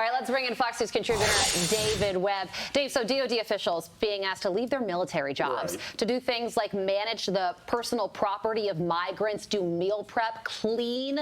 All right, let's bring in Fox News contributor David Webb. Dave, so DOD officials being asked to leave their military jobs to do things like manage the personal property of migrants, do meal prep, clean,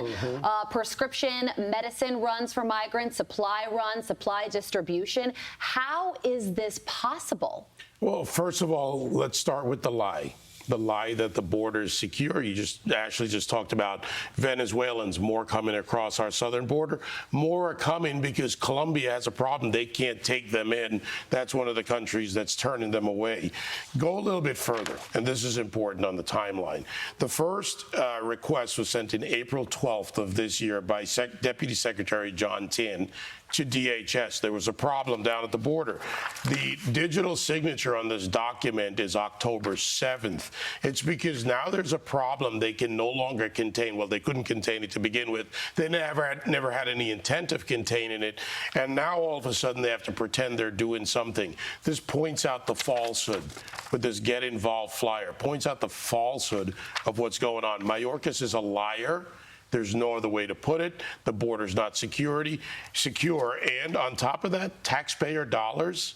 prescription medicine runs for migrants, supply runs, supply distribution. How is this possible? Well, first of all, let's start with the lie. The lie that the border is secure. You Ashley just talked about Venezuelans, more coming across our southern border. More are coming because Colombia has a problem. They can't take them in. That's one of the countries that's turning them away. Go a little bit further, and this is important on the timeline. The first request was sent in April 12th of this year by Deputy Secretary John Tinn to DHS. There was a problem down at the border. The digital signature on this document is October 7th. It's because now there's a problem they can no longer contain. Well, they couldn't contain it to begin with. They never had any intent of containing it. And now all of a sudden they have to pretend they're doing something. This points out the falsehood with this get involved flyer, points out the falsehood of what's going on. Mayorkas is a liar. There's no other way to put it. The border's not secure. And on top of that, taxpayer dollars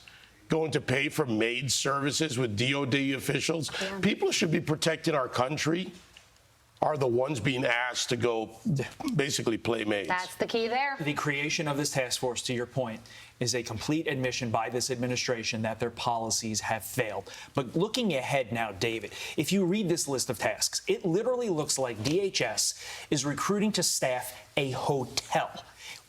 going to pay for maid services with DOD officials. Yeah. People should be protecting our country are the ones being asked to go basically play maids. That's the key there. The creation of this task force, to your point, is a complete admission by this administration that their policies have failed. But looking ahead now, David, if you read this list of tasks, it literally looks like DHS is recruiting to staff a hotel.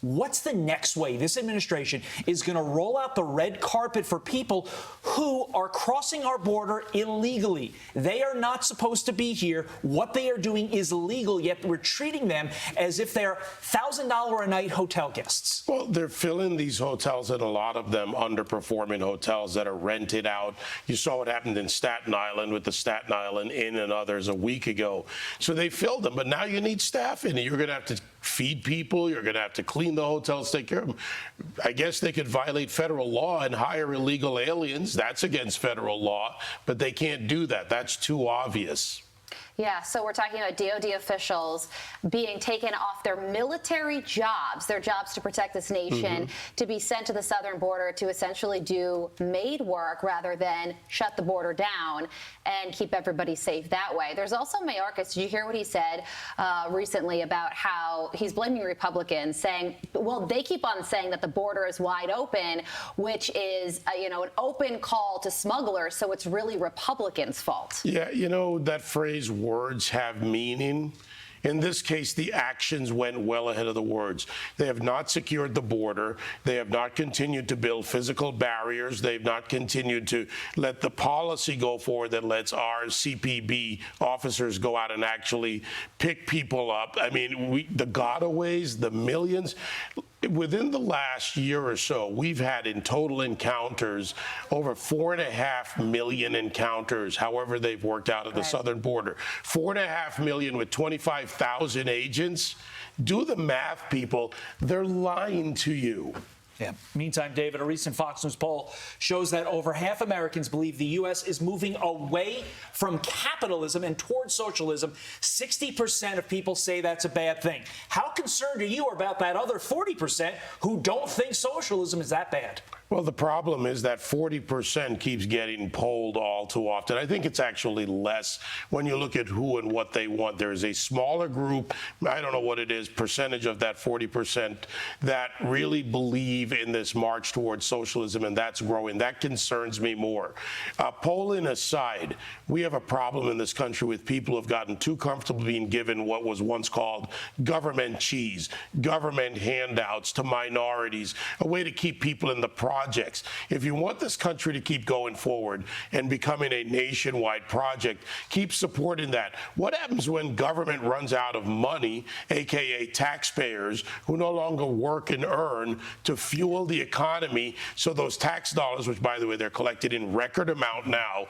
What's the next way this administration is going to roll out the red carpet for people who are crossing our border illegally? They are not supposed to be here. What they are doing is illegal, yet we're treating them as if they're $1,000 a night hotel guests. Well, they're filling these hotels, and a lot of them underperforming hotels that are rented out. You saw what happened in Staten Island with the Staten Island Inn and others a week ago. So they filled them, but now you need staff in it. You're going to have to feed people. You're going to have to clean the hotels, take care of them. I guess they could violate federal law and hire illegal aliens. That's against federal law, but they can't do that. That's too obvious. Yeah, so we're talking about DOD officials being taken off their military jobs, their jobs to protect this nation, to be sent to the southern border to essentially do maid work rather than shut the border down and keep everybody safe that way. There's also Mayorkas. Did you hear what he said recently about how he's blaming Republicans, saying, well, they keep on saying that the border is wide open, which is, an open call to smugglers, so it's really Republicans' fault. Yeah, that phrase, words have meaning. In this case, the actions went well ahead of the words. They have not secured the border. They have not continued to build physical barriers. They've not continued to let the policy go forward that lets our CPB officers go out and actually pick people up. I mean, the gotaways, the millions. Within the last year or so, we've had in total encounters over 4.5 million encounters, however they've worked out at the southern border. 4.5 million with 25,000 agents. Do the math, people. They're lying to you. Yeah. Meantime, David, a recent Fox News poll shows that over half Americans believe the U.S. is moving away from capitalism and towards socialism. 60% of people say that's a bad thing. How concerned are you about that other 40% who don't think socialism is that bad? Well, the problem is that 40% keeps getting polled all too often. I think it's actually less when you look at who and what they want. There is a smaller group, I don't know what it is, percentage of that 40% that really believe in this march towards socialism, and that's growing. That concerns me more. Polling aside, we have a problem in this country with people who have gotten too comfortable being given what was once called government cheese, government handouts to minorities, a way to keep people in the projects. If you want this country to keep going forward and becoming a nationwide project, keep supporting that. What happens when government runs out of money, aka taxpayers, who no longer work and earn to fuel the economy, so those tax dollars, which by the way they're collected in record amount now,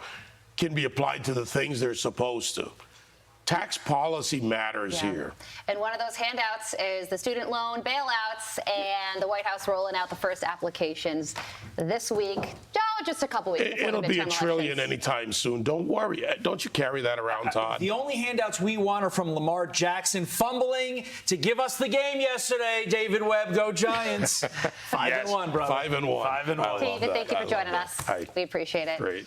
can be applied to the things they're supposed to? Tax policy matters here. And one of those handouts is the student loan bailouts, and the White House rolling out the first applications this week. Don't just a couple weeks before It'll the be $1 midterm trillion elections. anytime soon. Don't worry. Don't you carry that around, Todd? The only handouts we want are from Lamar Jackson fumbling to give us the game yesterday. David Webb, go Giants. 5-1, brother. 5-1. 5-1. David, thank you for joining us. Hi. We appreciate it. Great.